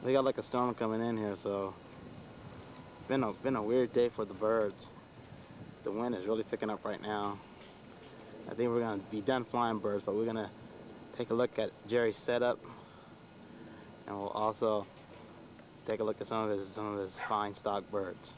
We got like a storm coming in here, so been a weird day for the birds. The wind is really picking up right now. I think we're gonna be done flying birds, but we're gonna take a look at Jerry's setup, and we'll also take a look at some of his fine stock birds.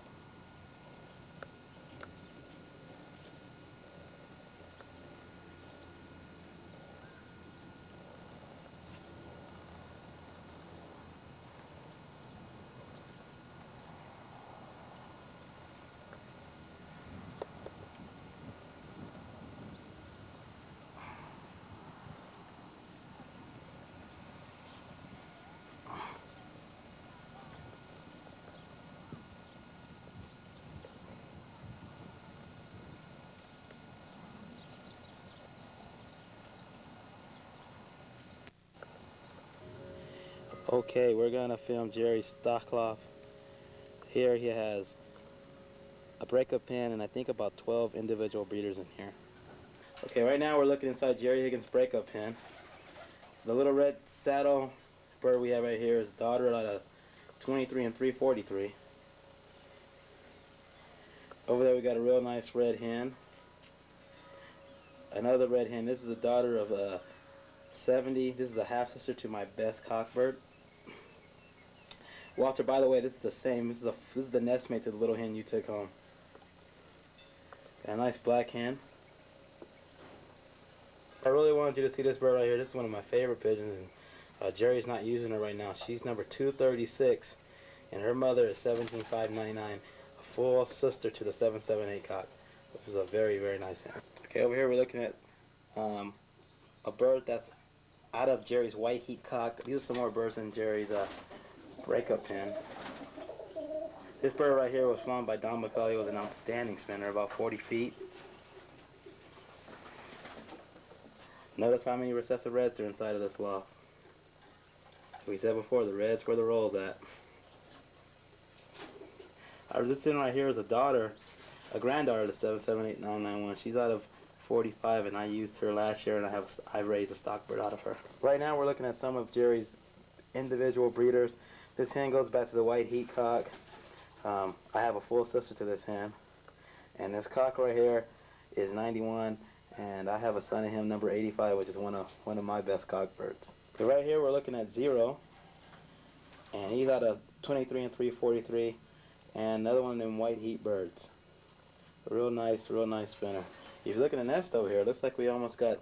Okay, we're gonna film Jerry's stock loft. Here he has a breakup pen and I think about 12 individual breeders in here. Okay, right now we're looking inside Jerry Higgins' breakup pen. The little red saddle bird we have right here is daughter out of 23 and 343. Over there we got a real nice red hen. Another red hen. This is a daughter of 70. This is a half sister to my best cockbird. Walter, by the way, this is the same. This is the nestmate to the little hen you took home. Got a nice black hen. I really wanted you to see this bird right here. This is one of my favorite pigeons, and Jerry's not using her right now. She's number 236, and her mother is 17599, a full sister to the 778 cock, which is a very, very nice hen. Okay, over here we're looking at a bird that's out of Jerry's white heat cock. These are some more birds in Jerry's breakup pen. This bird right here was flown by Don McCulley with an outstanding spinner, about 40 feet. Notice how many recessive reds are inside of this loft. We said before, the reds where the roll's at. This one right here is a daughter, a granddaughter to 778991. She's out of 45, and I used her last year, and I raised a stock bird out of her. Right now we're looking at some of Jerry's individual breeders. This hen goes back to the white heat cock. I have a full sister to this hen, and this cock right here is 91, and I have a son of him, number 85, which is one of my best cock birds. So right here we're looking at Zero, and he's out of 23 and 343, and another one of them white heat birds. A real nice spinner. If you look at the nest over here, it looks like we almost got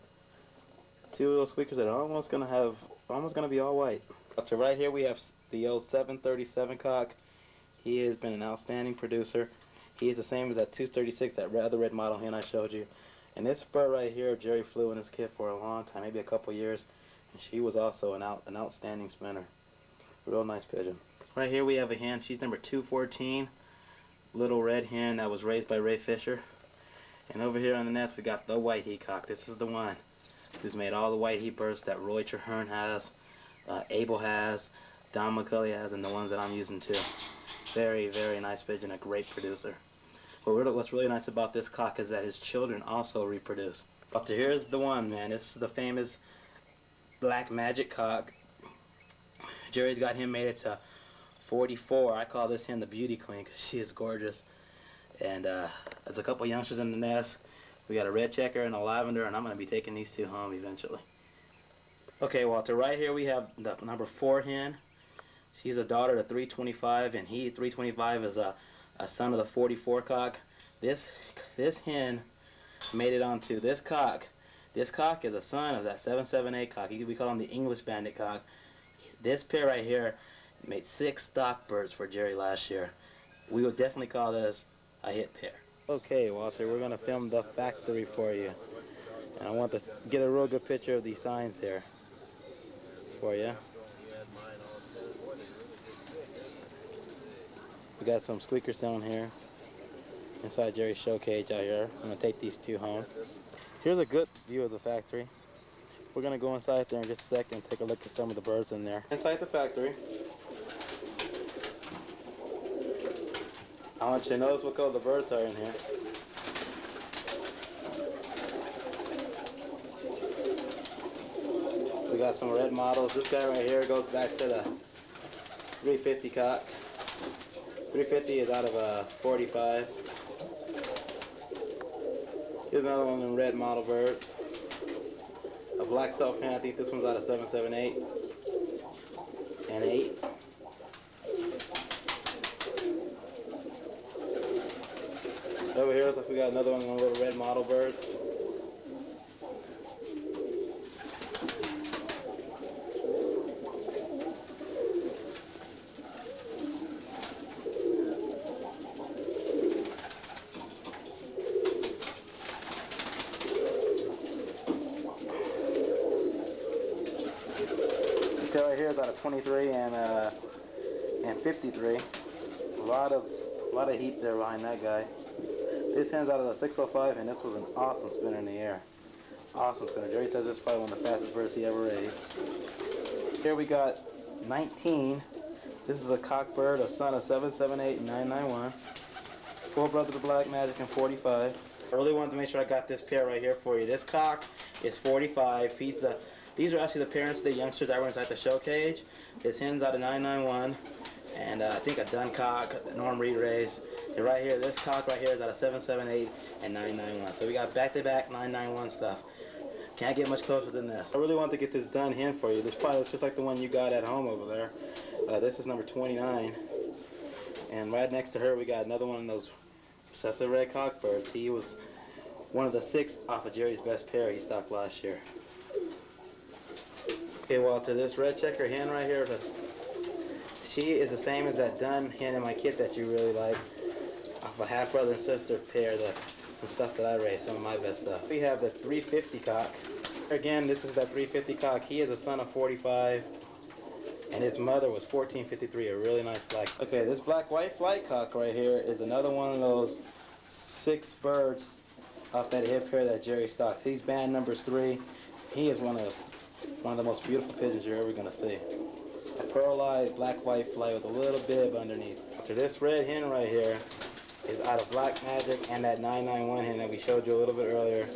two little squeakers that are almost gonna be all white. So right here we have the old 737 cock. He has been an outstanding producer. He is the same as that 236, that other red model hen I showed you. And this bird right here, Jerry flew in his kit for a long time, maybe a couple years, and she was also an outstanding spinner. Real nice pigeon. Right here we have a hen. She's number 214, little red hen that was raised by Ray Fisher. And over here on the nest we got the white heat cock. This is the one who's made all the white heat birds that Roy Traherne has, Abel has, Don McCulley has, and the ones that I'm using too. Very, very nice pigeon, a great producer. What's really nice about this cock is that his children also reproduce. But here's the one, man. This is the famous Black Magic cock. Jerry's got him made it to 44. I call this hen the beauty queen because she is gorgeous. And there's a couple youngsters in the nest. We got a red checker and a lavender, and I'm going to be taking these two home eventually. Okay, Walter, right here we have the number 4 hen. She's a daughter to 325, and 325 is a son of the 44 cock. This hen made it onto this cock. This cock is a son of that 778 cock. We call him the English Bandit cock. This pair right here made 6 stock birds for Jerry last year. We would definitely call this a hit pair. Okay, Walter, we're going to film the factory for you. And I want to get a real good picture of these signs here for you. We got some squeakers down here inside Jerry's show cage out here. I'm going to take these two home. Here's a good view of the factory. We're going to go inside there in just a second and take a look at some of the birds in there. Inside the factory, I want you to notice what color the birds are in here. We got some red models. This guy right here goes back to the 350 cock. 350 is out of a 45. Here's another one of them red model birds. A black self hen. I think this one's out of 778 and 8. Over here looks like we got another one of them little red model birds. This guy right here is out of 23 and 53. A lot of heat there behind that guy. This hen's out of the 605, and this was an awesome spinner in the air. Awesome spinner. Jerry says this is probably one of the fastest birds he ever raised. Here we got 19. This is a cock bird, a son of 778 and 991. Full brother to Black Magic and 45. I really wanted to make sure I got this pair right here for you. This cock is 45. These are actually the parents of the youngsters that were inside the show cage. This hen's out of 991. And I think a dun cock, Norm Reed raised. And right here, this cock right here is out of 778 and 991. So we got back-to-back 991 stuff. Can't get much closer than this. I really want to get this dun hen for you. This probably looks just like the one you got at home over there. This is number 29. And right next to her, we got another one of those recessive red cock birds. He was one of the 6 off of Jerry's best pair he stocked last year. Okay, Walter, this red checker hen right here, she is the same as that dun hen in my kit that you really like. Off a half brother and sister pair, some stuff that I raised, some of my best stuff. We have the 350 cock. Again, this is that 350 cock. He is a son of 45, and his mother was 1453, a really nice black. Okay, this black-white flight cock right here is another one of those 6 birds off that head pair that Jerry stocked. He's band numbers 3. He is one of the most beautiful pigeons you're ever gonna see. A pearl-eyed black-white flight with a little bib underneath. So this red hen right here is out of Black Magic and that 991 hen that we showed you a little bit earlier.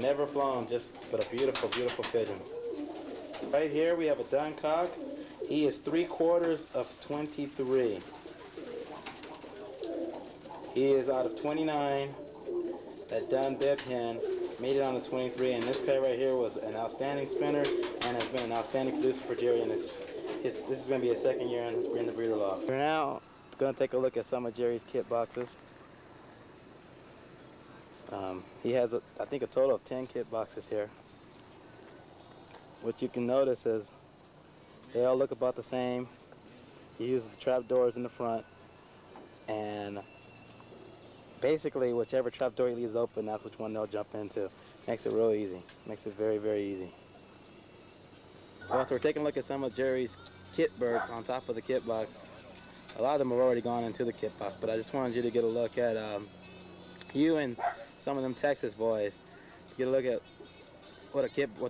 Never flown, but a beautiful, beautiful pigeon. Right here we have a dun cock. He is 3/4 of 23. He is out of 29. That dun bib hen made it on the 23, and this guy right here was an outstanding spinner and has been an outstanding producer for Jerry, and this is going to be his 2nd year in the breeder loft. We're now going to take a look at some of Jerry's kit boxes. He has, I think, a total of 10 kit boxes here. What you can notice is they all look about the same. He uses the trap doors in the front, and basically whichever trap door he leaves open, that's which one they'll jump into. Makes it real easy. Makes it very, very easy. Well, after we're taking a look at some of Jerry's kit birds on top of the kit box, a lot of them have already gone into the kit box, but I just wanted you to get a look at you and some of them Texas boys, to get a look at what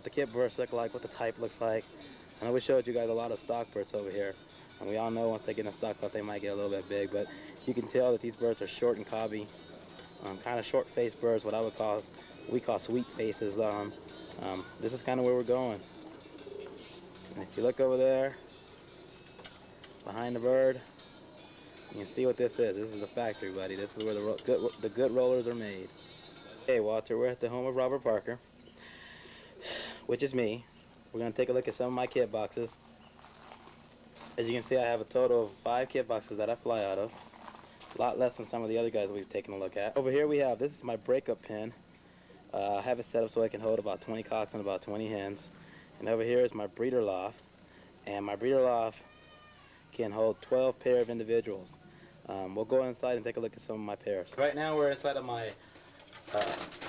the kit birds look like, what the type looks like. I know we showed you guys a lot of stock birds over here, and we all know once they get in a stock lot they might get a little bit big, but you can tell that these birds are short and cobby, kind of short-faced birds, what we call sweet faces. This is kind of where we're going. And if you look over there, behind the bird, you can see what this is. This is the factory, buddy. This is where the good rollers are made. Hey, Walter, we're at the home of Robert Parker, which is me. We're going to take a look at some of my kit boxes. As you can see, I have a total of 5 kit boxes that I fly out of. A lot less than some of the other guys we've taken a look at. Over here we have, this is my breakup pen. I have it set up so I can hold about 20 cocks and about 20 hens. And over here is my breeder loft. And my breeder loft can hold 12 pair of individuals. We'll go inside and take a look at some of my pairs. Right now we're inside of my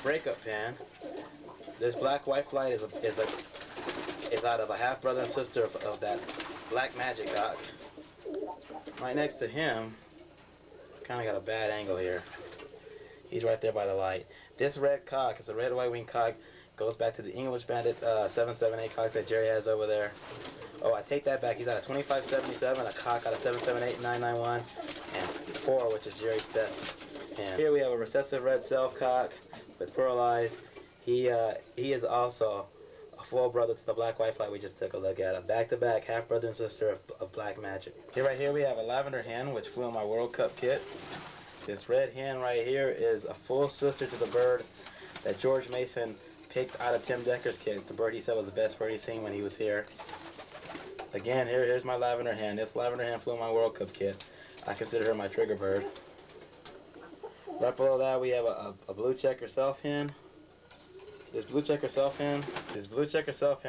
breakup pen. This black-white flight is out of a half brother and sister of that Black Magic cock. Right next to him, kind of got a bad angle here. He's right there by the light. This red cock is a red white wing cock. Goes back to the English Bandit 778 cock that Jerry has over there. Oh, I take that back. He's out of 2577, a cock out of 778, 991, and 4, which is Jerry's best. And here we have a recessive red self cock with pearl eyes. He is also a full brother to the black white fly we just took a look at. A back-to-back half brother and sister of black magic. Here, right here, we have a lavender hen, which flew in my World Cup kit. This red hen right here is a full sister to the bird that George Mason picked out of Tim Decker's kit. The bird he said was the best bird he's seen when he was here. Again, here's my lavender hen. This lavender hen flew in my World Cup kit. I consider her my trigger bird. Right below that, we have a blue checker self hen. This blue checker self hen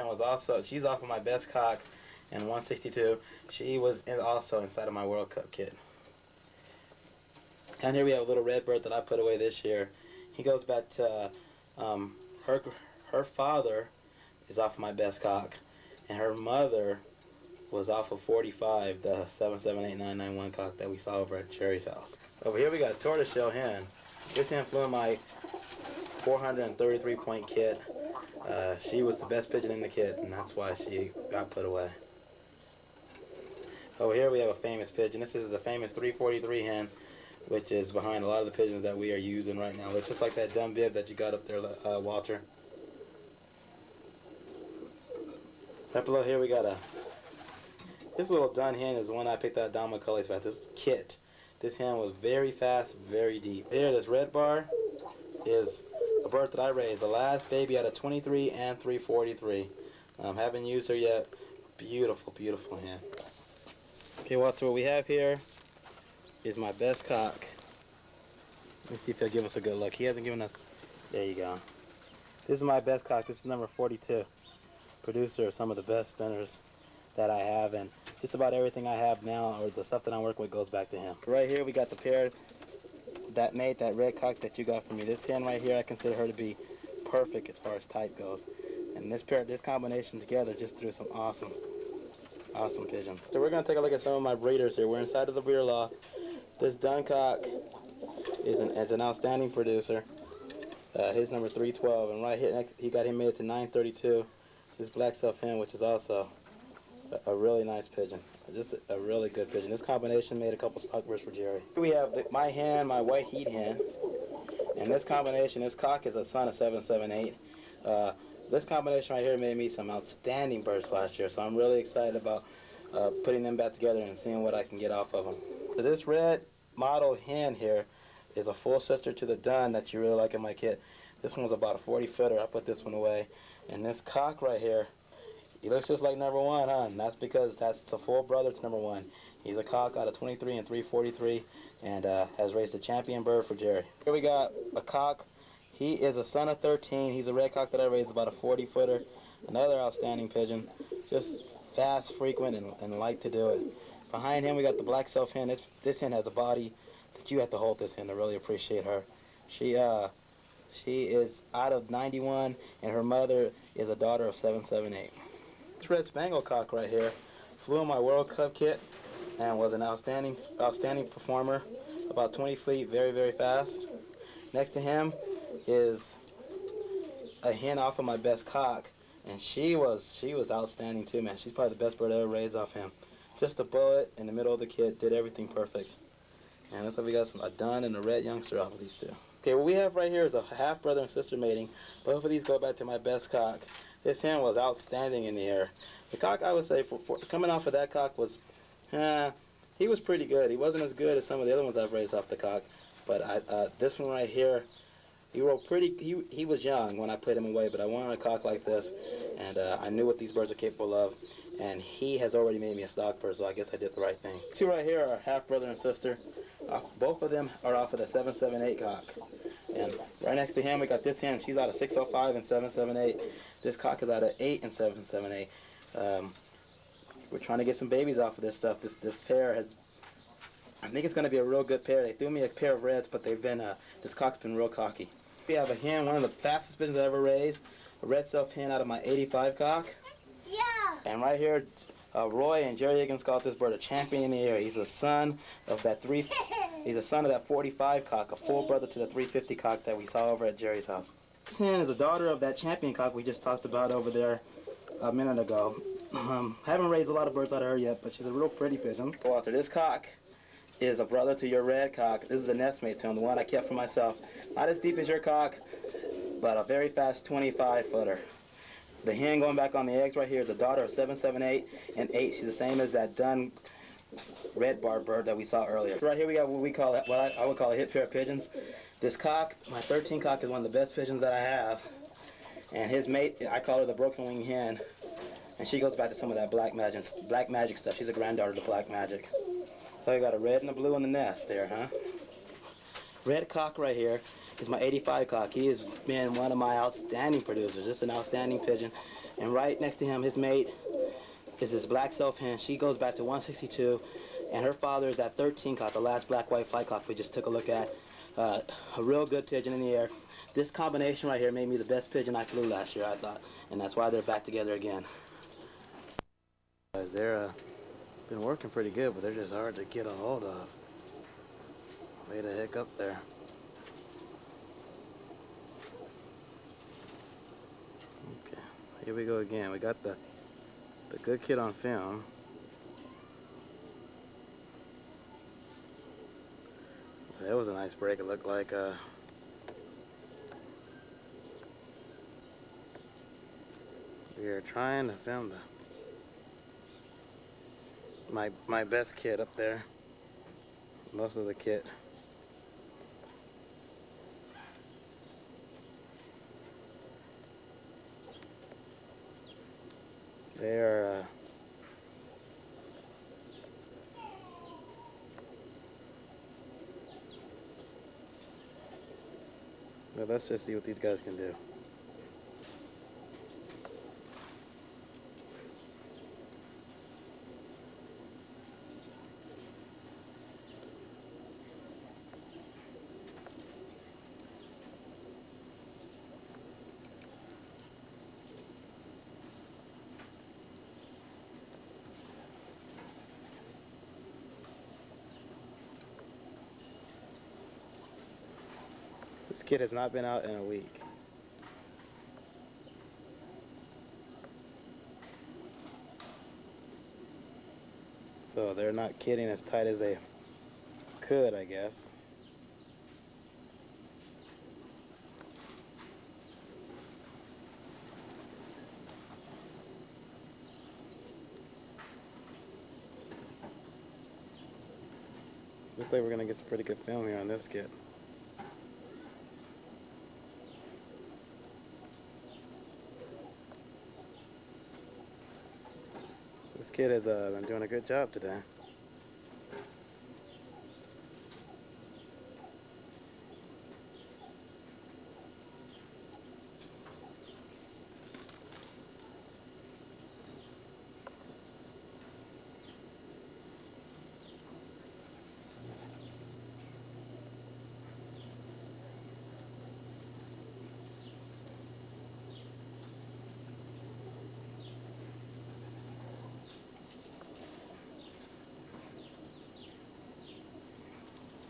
was also, she's off of my best cock in 162. She was also inside of my World Cup kit. And here we have a little red bird that I put away this year. He goes back to, her father is off of my best cock, and her mother was off of 45, the 778-991 cock that we saw over at Jerry's house. Over here we got a tortoiseshell hen. This hen flew in my 433 point kit. She was the best pigeon in the kit, and that's why she got put away. Over here we have a famous pigeon. This is a famous 343 hen, which is behind a lot of the pigeons that we are using right now. It's just like that dumb bib that you got up there, Walter. Right below here we got this little dun hen is the one I picked out of Don McCulley's back. This kit. This hen was very fast, very deep. Here, this red bar is a bird that I raised, the last baby out of 23 and 343. Haven't used her yet. Beautiful, beautiful hen. Okay, Walter, what we have here is my best cock. Let me see if he'll give us a good look. He hasn't given us... There you go. This is my best cock. This is number 42. Producer of some of the best spinners that I have, and just about everything I have now, or the stuff that I work with, goes back to him. Right here we got the pair that made that red cock that you got from me. This hen right here, I consider her to be perfect as far as type goes. And this combination together just threw some awesome pigeons. So we're gonna take a look at some of my breeders here. We're inside of the breeder loft. This dun cock is an outstanding producer. His number 312, and right here next, he got him made to 932. This black self hen, which is also a really nice pigeon. Just a really good pigeon. This combination made a couple stock birds for Jerry. Here we have my hen, my white heat hen. And this combination, this cock is a son of 778. This combination right here made me some outstanding birds last year, so I'm really excited about putting them back together and seeing what I can get off of them. So this red model hen here is a full sister to the dun that you really like in my kit. This one's about a 40 footer. I put this one away. And this cock right here, he looks just like number one, huh? And that's because that's the full brother to number one. He's a cock out of 23 and 343, and has raised a champion bird for Jerry. Here we got a cock. He is a son of 13. He's a red cock that I raised, about a 40 footer. Another outstanding pigeon. Just fast, frequent, and like to do it. Behind him we got the black self hen. This hen has a body that you have to hold this hen to really appreciate her. She is out of 91, and her mother is a daughter of 778. This red spangled cock right here flew in my World Cup kit and was an outstanding performer, about 20 feet, very, very fast. Next to him is a hen off of my best cock, and she was outstanding too, man. She's probably the best bird I ever raised off him. Just a bullet in the middle of the kit, did everything perfect. And that's why we got a dun and a red youngster off of these two. Okay, what we have right here is a half brother and sister mating. Both of these go back to my best cock. This hen was outstanding in the air. The cock, I would say, for coming off of that cock was, he was pretty good. He wasn't as good as some of the other ones I've raised off the cock, but this one right here, he was young when I put him away, but I wanted a cock like this, and I knew what these birds are capable of, and he has already made me a stock bird, so I guess I did the right thing. Two right here are half brother and sister. Both of them are off of the 778 cock. And right next to him, we got this hen. She's out of 605 and 778. This cock is out of 8 and 778. We're trying to get some babies off of this stuff. This pair has, I think it's going to be a real good pair. They threw me a pair of reds, but they've been, this cock's been real cocky. We have a hen, one of the fastest pigeons I ever raised. A red self hen out of my 85 cock. Yeah. And right here, Roy and Jerry Higgins called this bird a champion in the air. He's a son of that He's a son of that 45 cock, a full brother to the 350 cock that we saw over at Jerry's house. This hen is a daughter of that champion cock we just talked about over there a minute ago. Haven't raised a lot of birds out of her yet, but she's a real pretty pigeon. Walter, this cock is a brother to your red cock. This is a nestmate to him, the one I kept for myself. Not as deep as your cock, but a very fast 25 footer. The hen going back on the eggs right here is a daughter of 778 and 8. She's the same as that dun red bar bird that we saw earlier. Right here we got what we call it, what I would call a hit pair of pigeons. This cock, my 13 cock, is one of the best pigeons that I have. And his mate, I call her the broken wing hen. And she goes back to some of that black magic stuff. She's a granddaughter to black magic. So you got a red and a blue in the nest there, huh? Red cock right here is my 85 cock. He has been one of my outstanding producers. Just an outstanding pigeon. And right next to him, his mate is this black self hen. She goes back to 162. And her father is that 13 cock, the last black-white flight cock we just took a look at. A real good pigeon in the air. This combination right here made me the best pigeon I flew last year, I thought. And that's why they're back together again. They're been working pretty good, but they're just hard to get a hold of. Way the heck up there. Okay, here we go again. We got the good kid on film. That was a nice break. It looked like we are trying to film my best kid up there. Most of the kit. They are well, let's just see what these guys can do. This kid has not been out in a week. So they're not kidding as tight as they could, I guess. Looks like we're gonna get some pretty good film here on this kid. This kid has been doing a good job today.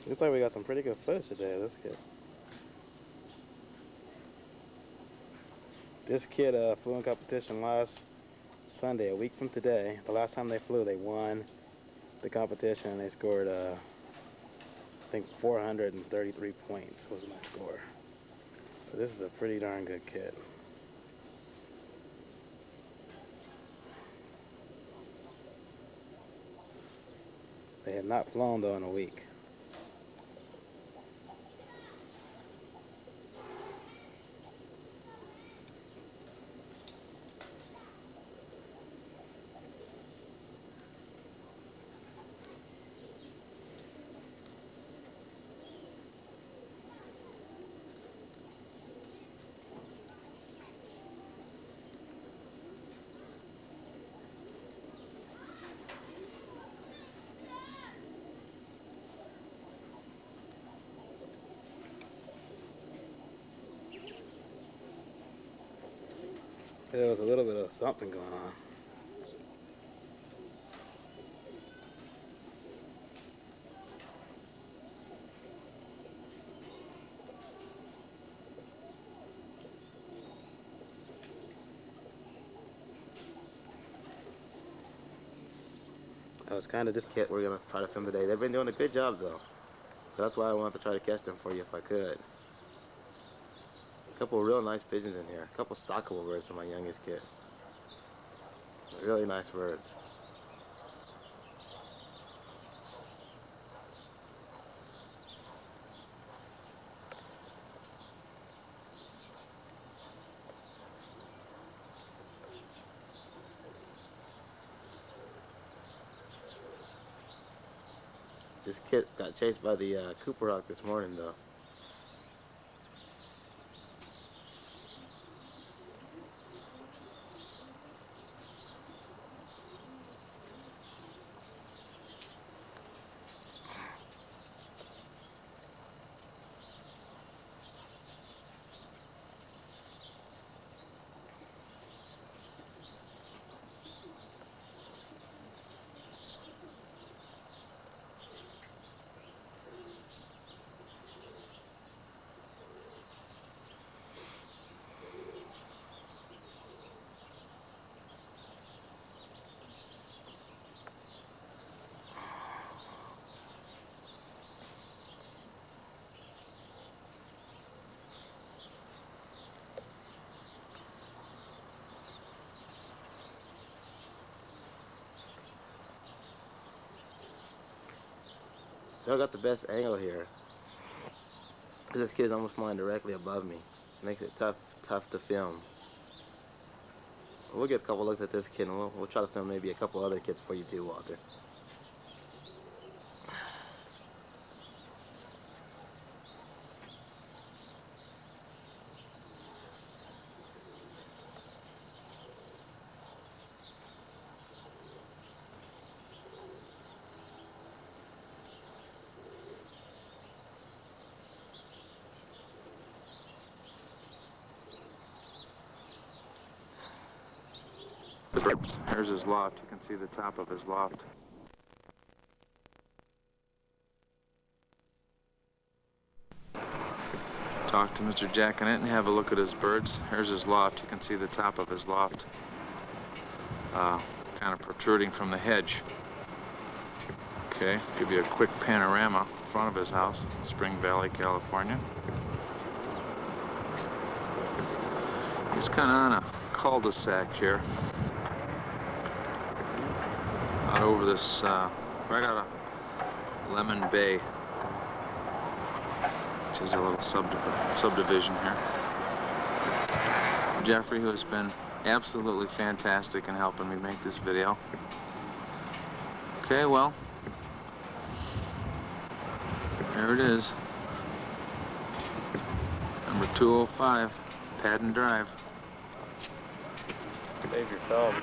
Looks like we got some pretty good footage today of this kid. This kid flew in competition last Sunday, a week from today. The last time they flew, they won the competition and they scored, I think 433 points was my score. So this is a pretty darn good kid. They have not flown though in a week. There was a little bit of something going on. That was kind of this kit we're going to try to film today. They've been doing a good job though. So that's why I wanted to try to catch them for you if I could. A couple of real nice pigeons in here. A couple stockable birds for my youngest kid. Really nice birds. This kid got chased by the Cooper hawk this morning, though. Y'all got the best angle here. This kid's almost flying directly above me. Makes it tough to film. We'll get a couple looks at this kid, and we'll try to film maybe a couple other kids for you too, Walter. Here's his loft. You can see the top of his loft. Talk to Mr. Jackinette and have a look at his birds. Here's his loft. You can see the top of his loft. Kind of protruding from the hedge. Okay, give you a quick panorama in front of his house, Spring Valley, California. He's kind of on a cul-de-sac here. Out over this, right out of Lemon Bay, which is a little subdivision here. Jeffrey, who has been absolutely fantastic in helping me make this video. Okay, well, there it is. Number 205, Padden Drive. Save your film.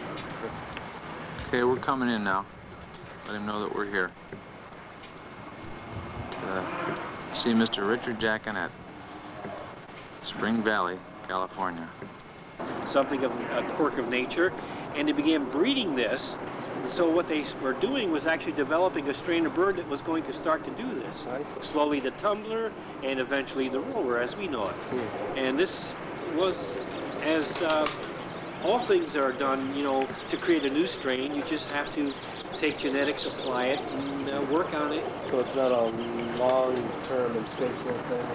Okay, we're coming in now. Let him know that we're here. See Mr. Richard Jackinette, Spring Valley, California. Something of a quirk of nature, and they began breeding this. So what they were doing was actually developing a strain of bird that was going to start to do this. Slowly the tumbler, and eventually the roller as we know it. And this was, as all things are done, you know, to create a new strain, you just have to take genetics, apply it, and work on it. So it's not a long-term and straightforward thing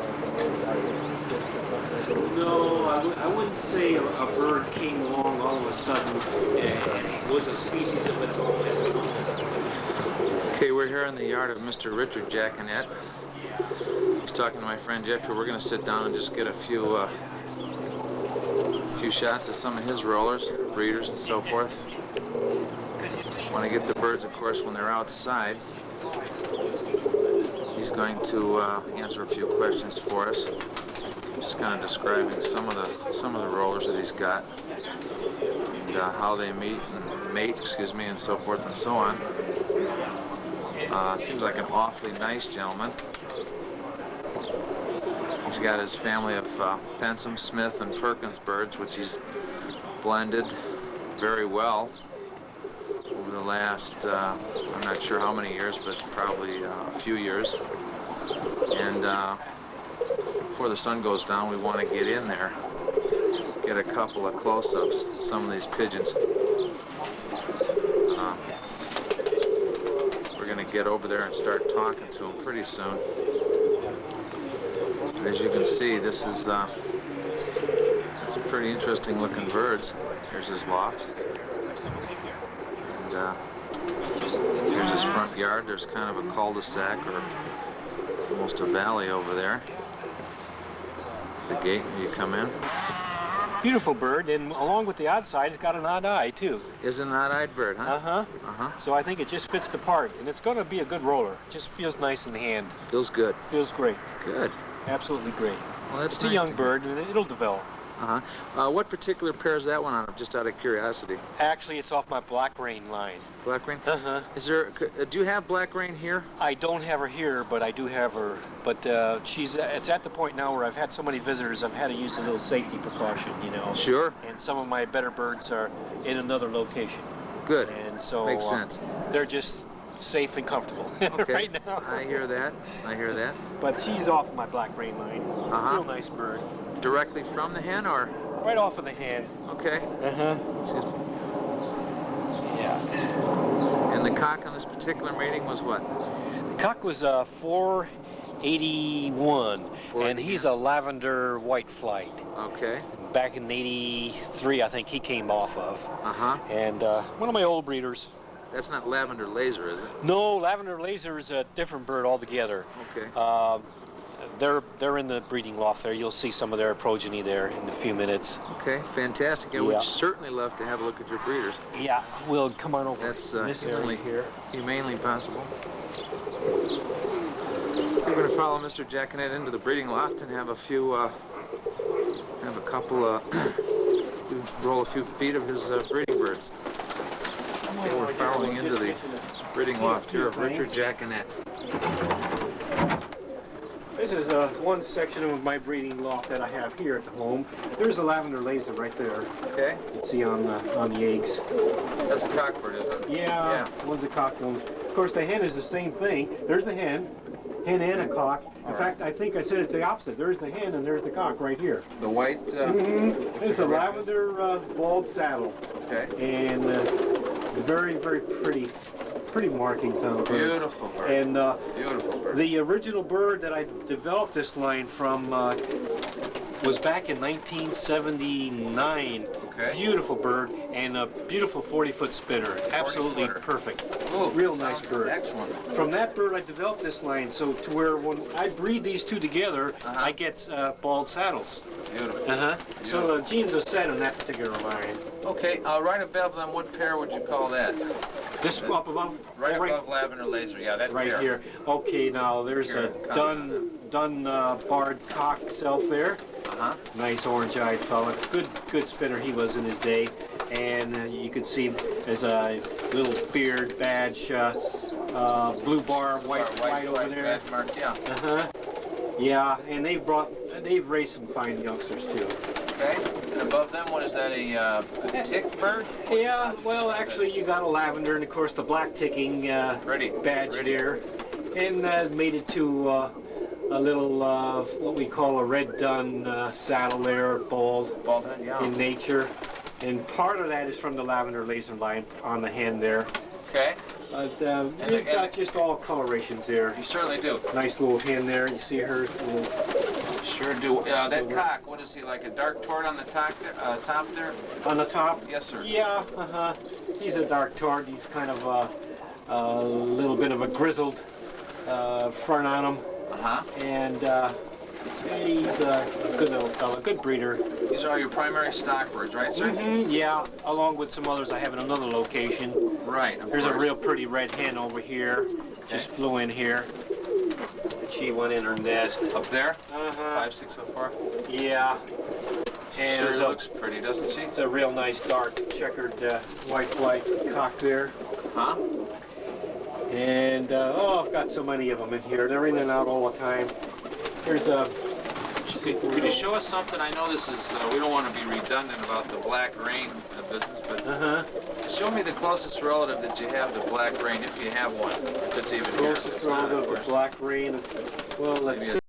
like No, I wouldn't say a bird came along all of a sudden and was a species of its own. Okay, we're here in the yard of Mr. Richard Jackinette. He's talking to my friend Jeffrey. We're going to sit down and just get a few shots of some of his rollers, breeders, and so forth. Want to get the birds, of course, when they're outside. He's going to answer a few questions for us. Just kind of describing some of the rollers that he's got and how they mate, and so forth and so on. Seems like an awfully nice gentleman. He's got his family of Pensum, Smith, and Perkins birds, which he's blended very well over the last, I'm not sure how many years, but probably a few years. And before the sun goes down, we want to get in there, get a couple of close-ups, some of these pigeons. We're going to get over there and start talking to them pretty soon. As you can see, this is some pretty interesting looking birds. Here's his loft. here's his front yard. There's kind of a cul-de-sac or almost a valley over there. The gate when you come in. Beautiful bird, and along with the odd side, it's got an odd eye too. Is an odd-eyed bird, huh? Uh-huh. So I think it just fits the part, and it's going to be a good roller. It just feels nice in the hand. Feels good. Feels great. Good. Absolutely great. Well, that's It's nice a young to hear. bird, and it'll develop. What particular pair is that one on? Just out of curiosity. Actually, it's off my black rain line. Black rain? Uh-huh. Is there? Do you have black rain here? I don't have her here, but I do have her. But it's at the point now where I've had so many visitors, I've had to use a little safety precaution, you know. Sure. And some of my better birds are in another location. Good. And so Makes sense. They're just safe and comfortable Okay. right now. I hear that. I hear that. But she's off my black rain line. Real nice bird. Directly from the hen, or? Right off of the hand. Okay. Excuse me. Yeah. And the cock on this particular mating was what? The cock was 481, and he's a lavender white flight. Okay. Back in '83, I think he came off of. And one of my old breeders. That's not lavender laser, is it? No, lavender laser is a different bird altogether. Okay. They're in the breeding loft there. You'll see some of their progeny there in a few minutes. Okay, fantastic. I would certainly love to have a look at your breeders. Yeah, we'll come on over. That's this area here. humanely possible. We're going to follow Mr. Jackinette into the breeding loft and have a couple, roll a few feet of his breeding birds. Okay, we're following into the breeding loft here of Richard Jackinette. This is one section of my breeding loft that I have here at the home. There's a lavender laser right there. Okay. You can see on the eggs. That's a cockbird, isn't it? Yeah, one's a cock one. Of course, the hen is the same thing. There's the hen and a cock. In fact, I think I said it the opposite. There's the hen and there's the cock right here. The white? It's a lavender bald saddle. Okay. And very, very pretty markings on the birds. Beautiful bird. And beautiful bird. the original bird that I developed this line from was back in 1979. Okay. Beautiful bird and a beautiful 40-foot spinner. Absolutely perfect. Ooh, Real nice bird. Excellent. From that bird, I developed this line so to where when I breed these two together, I get bald saddles. Beautiful. So the genes are set on that particular line. Okay, right above them, what pair would you call that? This up above? Right above lavender laser, yeah, that Right pair. here. Okay, now there's a dun barred cock self there. Nice orange-eyed fella. Good spinner he was in his day. And you can see there's a little beard badge, blue bar, white over there. Badge mark, yeah. Yeah, and they've raised some fine youngsters too. Okay, and above them, what is that, a tick bird? Yeah, well, actually, you got a lavender, and of course the black ticking badge there, and made it to a little what we call a red dun saddle there, bald head, yeah. in nature, and part of that is from the lavender laser line on the hen there. Okay. But we've got just all colorations there. You certainly do. Nice little hen there. You see her little. Sure do. That cock, what is he, like a dark tort on the top there? On the top? Yes, sir. Yeah, He's a dark tort. He's kind of a little bit of a grizzled front on him. And he's a good little fella, good breeder. These are your primary stock birds, right, sir? Yeah, along with some others I have in another location. Right, There's a real pretty red hen over here. Just flew in here. She went in her nest. Up there? 5604. Yeah. And Sure looks pretty, doesn't she? It's a real nice dark checkered white cock there. And I've got so many of them in here. They're in and out all the time. Here's a. Could you show us something? I know this is, we don't want to be redundant about the black rain business, but show me the closest relative that you have to black rain, if you have one, if it's even closest here. relative to black rain. Well, let's see.